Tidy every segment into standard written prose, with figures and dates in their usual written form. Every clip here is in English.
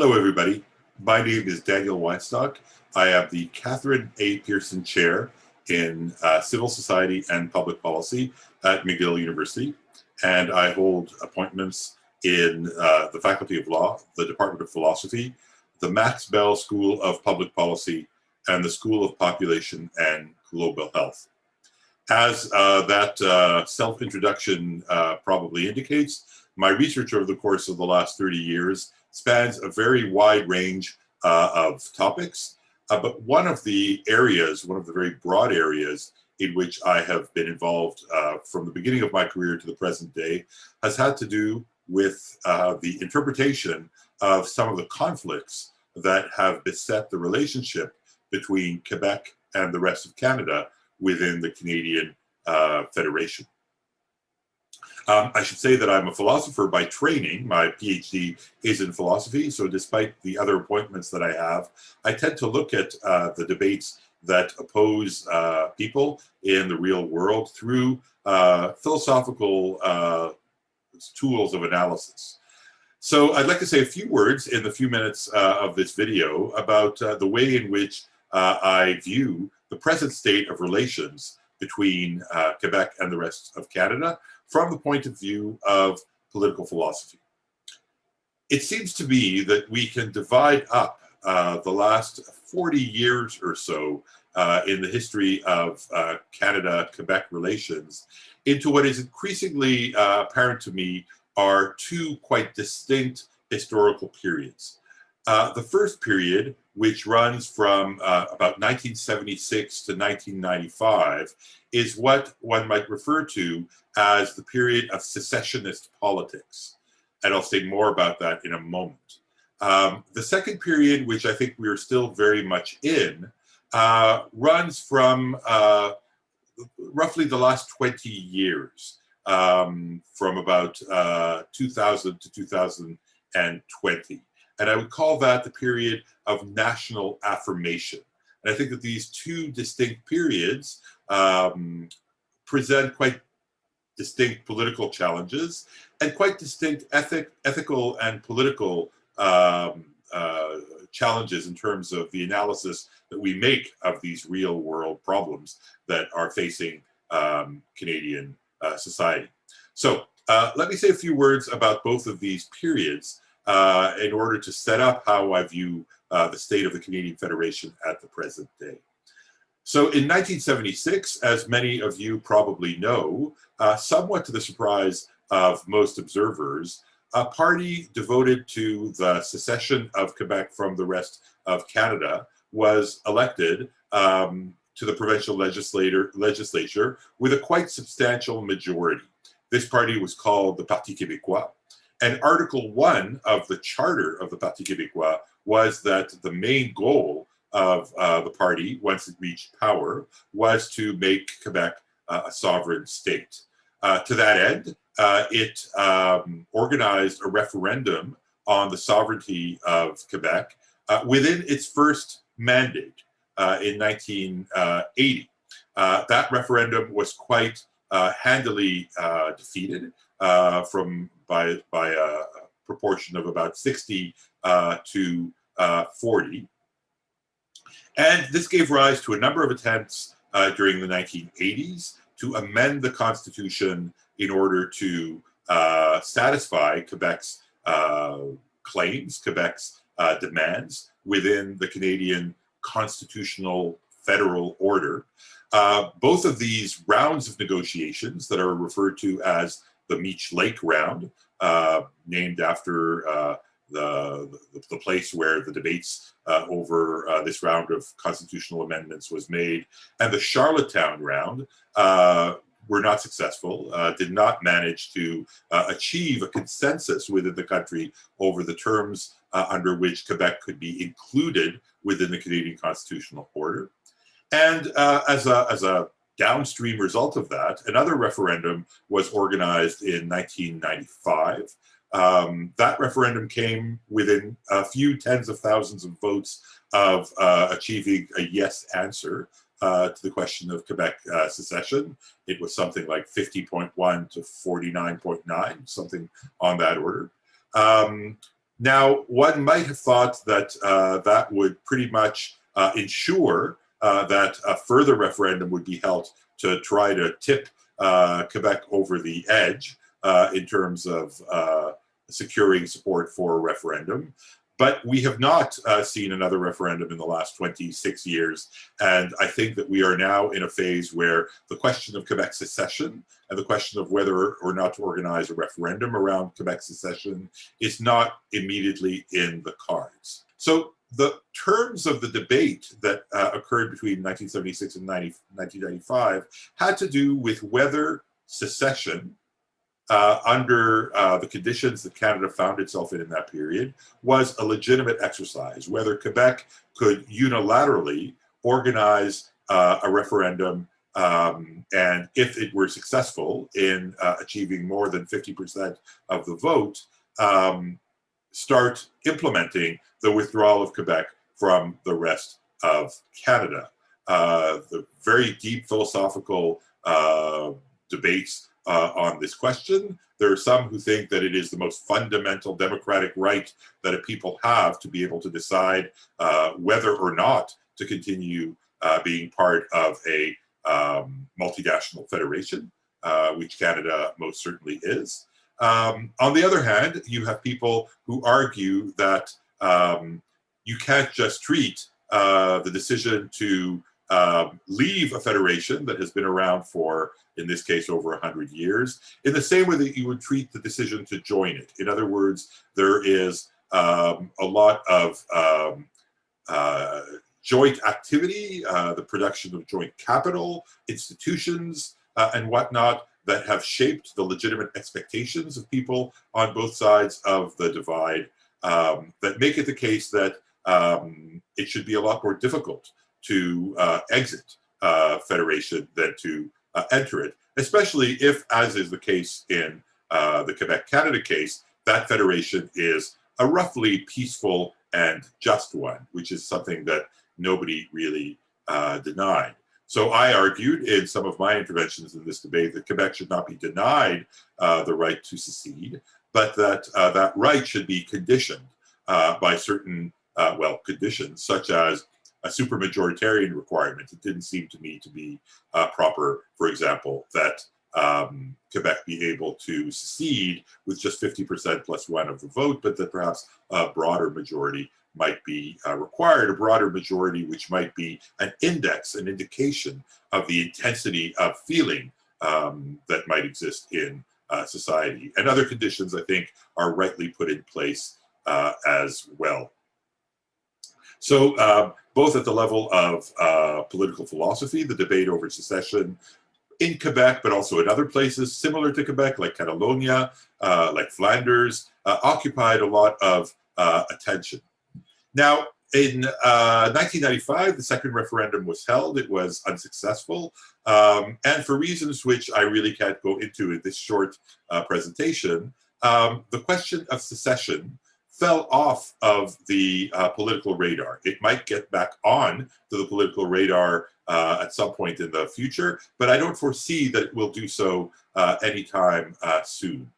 Hello, everybody. My name is Daniel Weinstock. I am the Katharine A. Pearson Chair in Civil Society and Public Policy at McGill University, and I hold appointments in the Faculty of Law, the Department of Philosophy, the Max Bell School of Public Policy, and the School of Population and Global Health. As that self-introduction probably indicates, my research over the course of the last 30 years spans a very wide range of topics, but one of the very broad areas in which I have been involved from the beginning of my career to the present day has had to do with the interpretation of some of the conflicts that have beset the relationship between Quebec and the rest of Canada within the Canadian Federation. I should say that I'm a philosopher by training. My PhD is in philosophy, so despite the other appointments that I have, I tend to look at the debates that oppose people in the real world through philosophical tools of analysis. So I'd like to say a few words in the few minutes of this video about the way in which I view the present state of relations between Quebec and the rest of Canada from the point of view of political philosophy. It seems to me that we can divide up the last 40 years or so in the history of Canada-Quebec relations into what is increasingly apparent to me are two quite distinct historical periods. The first period, which runs from about 1976 to 1995, is what one might refer to as the period of secessionist politics. And I'll say more about that in a moment. The second period, which I think we're still very much in, runs from roughly the last 20 years, from about 2000 to 2020. And I would call that the period of national affirmation. And I think that these two distinct periods present quite distinct political challenges and quite distinct ethical and political challenges in terms of the analysis that we make of these real world problems that are facing Canadian society. So let me say a few words about both of these periods in order to set up how I view the state of the Canadian Federation at the present day. So in 1976, as many of you probably know, somewhat to the surprise of most observers, a party devoted to the secession of Quebec from the rest of Canada was elected to the provincial legislature with a quite substantial majority. This party was called the Parti Québécois. And Article 1 of the charter of the Parti Québécois was that the main goal of the party, once it reached power, was to make Quebec a sovereign state. To that end, it organized a referendum on the sovereignty of Quebec within its first mandate in 1980. That referendum was quite handily defeated by a proportion of about 60 to 40. And this gave rise to a number of attempts during the 1980s to amend the Constitution in order to satisfy Quebec's claims, Quebec's demands within the Canadian constitutional federal order. Both of these rounds of negotiations that are referred to as the Meech Lake round, named after the place where the debates over this round of constitutional amendments was made, and the Charlottetown round were not successful, did not manage to achieve a consensus within the country over the terms under which Quebec could be included within the Canadian constitutional order. And as a downstream result of that, another referendum was organized in 1995. That referendum came within a few tens of thousands of votes of achieving a yes answer to the question of Quebec secession. It was something like 50.1 to 49.9, something on that order. Now, one might have thought that that would pretty much ensure that a further referendum would be held to try to tip Quebec over the edge in terms of securing support for a referendum. But we have not seen another referendum in the last 26 years. And I think that we are now in a phase where the question of Quebec secession and the question of whether or not to organize a referendum around Quebec secession is not immediately in the cards. So the terms of the debate that occurred between 1976 and 1995 had to do with whether secession, under the conditions that Canada found itself in that period, was a legitimate exercise, whether Quebec could unilaterally organize a referendum, and if it were successful in achieving more than 50% of the vote, start implementing the withdrawal of Quebec from the rest of Canada. The very deep philosophical debates on this question. There are some who think that it is the most fundamental democratic right that a people have to be able to decide whether or not to continue being part of a multinational federation, which Canada most certainly is. On the other hand, you have people who argue that you can't just treat the decision to leave a federation that has been around for, in this case, over 100 years, in the same way that you would treat the decision to join it. In other words, there is a lot of joint activity, the production of joint capital, institutions, and whatnot, that have shaped the legitimate expectations of people on both sides of the divide, that make it the case that it should be a lot more difficult to exit federation than to enter it, especially if, as is the case in the Quebec-Canada case, that federation is a roughly peaceful and just one, which is something that nobody really denied. So I argued in some of my interventions in this debate that Quebec should not be denied the right to secede, but that that right should be conditioned by certain, conditions, such as a supermajoritarian requirement. It didn't seem to me to be proper, for example, that Quebec be able to secede with just 50% plus one of the vote, but that perhaps a broader majority might be required, a broader majority which might be an index, an indication of the intensity of feeling that might exist in society. And other conditions, I think, are rightly put in place as well. So both at the level of political philosophy, the debate over secession in Quebec, but also in other places similar to Quebec, like Catalonia, like Flanders, occupied a lot of attention. Now, in 1995, the second referendum was held. It was unsuccessful, and for reasons which I really can't go into in this short presentation, the question of secession fell off of the political radar. It might get back on to the political radar at some point in the future, but I don't foresee that it will do so anytime soon.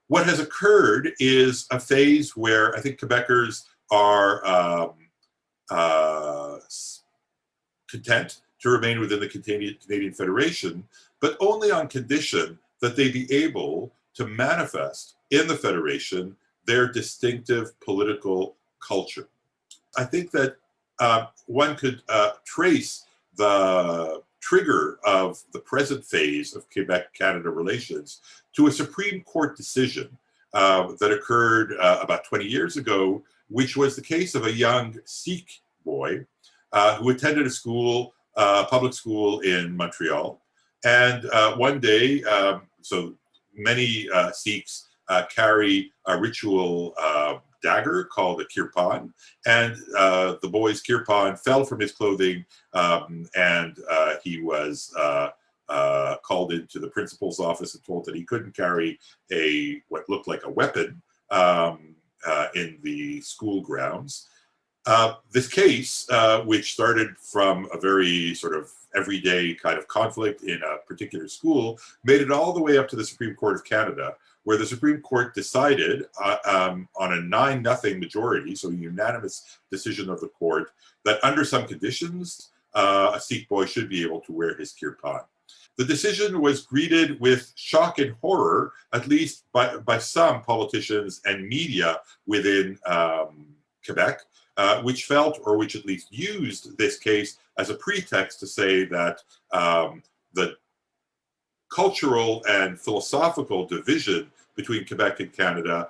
What has occurred is a phase where I think Quebecers are content to remain within the Canadian Federation, but only on condition that they be able to manifest in the Federation their distinctive political culture. I think that one could trace the trigger of the present phase of Quebec-Canada relations to a Supreme Court decision that occurred about 20 years ago, which was the case of a young Sikh boy who attended a school, public school in Montreal. And one day, so many Sikhs carry a ritual dagger called a kirpan, and the boy's kirpan fell from his clothing, and he was called into the principal's office and told that he couldn't carry what looked like a weapon in the school grounds. This case, which started from a very sort of everyday kind of conflict in a particular school, made it all the way up to the Supreme Court of Canada, where the Supreme Court decided on a 9-0 majority, so a unanimous decision of the court, that under some conditions, a Sikh boy should be able to wear his kirpan. The decision was greeted with shock and horror, at least by some politicians and media within Quebec, which felt, or which at least used this case as a pretext to say that the cultural and philosophical division between Quebec and Canada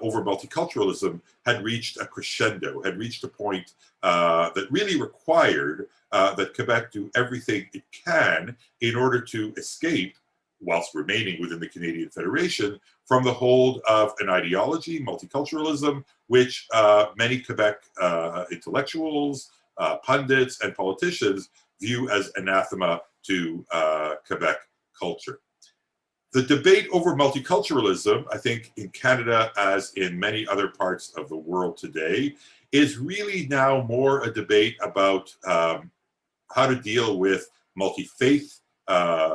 over multiculturalism had reached a crescendo, had reached a point that really required that Quebec do everything it can in order to escape, whilst remaining within the Canadian Federation, from the hold of an ideology, multiculturalism, which many Quebec intellectuals, pundits, and politicians view as anathema to Quebec culture. The debate over multiculturalism, I think in Canada as in many other parts of the world today, is really now more a debate about how to deal with multi-faith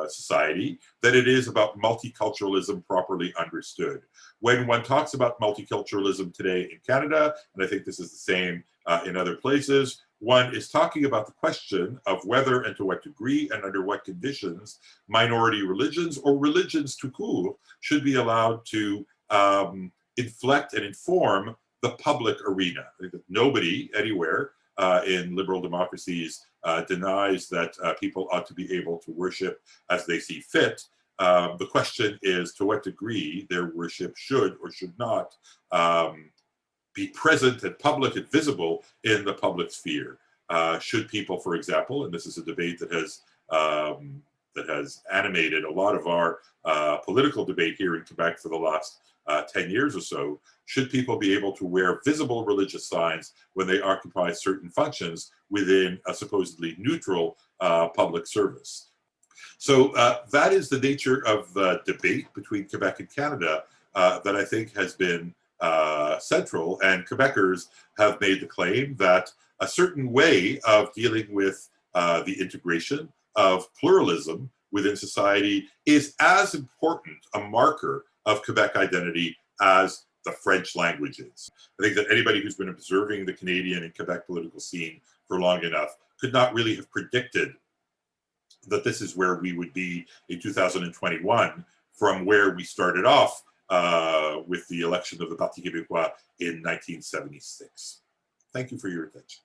society than it is about multiculturalism properly understood. When one talks about multiculturalism today in Canada, and I think this is the same in other places, one is talking about the question of whether and to what degree and under what conditions minority religions or religions tout court should be allowed to inflect and inform the public arena. I think that nobody anywhere in liberal democracies denies that people ought to be able to worship as they see fit. The question is to what degree their worship should or should not be present and public and visible in the public sphere. Should people, for example, and this is a debate that has animated a lot of our political debate here in Quebec for the last 10 years or so, should people be able to wear visible religious signs when they occupy certain functions within a supposedly neutral public service? So that is the nature of the debate between Quebec and Canada that I think has been central, and Quebecers have made the claim that a certain way of dealing with the integration of pluralism within society is as important a marker of Quebec identity as the French language is. I think that anybody who's been observing the Canadian and Quebec political scene for long enough could not really have predicted that this is where we would be in 2021 from where we started off with the election of the Parti Québécois in 1976. Thank you for your attention.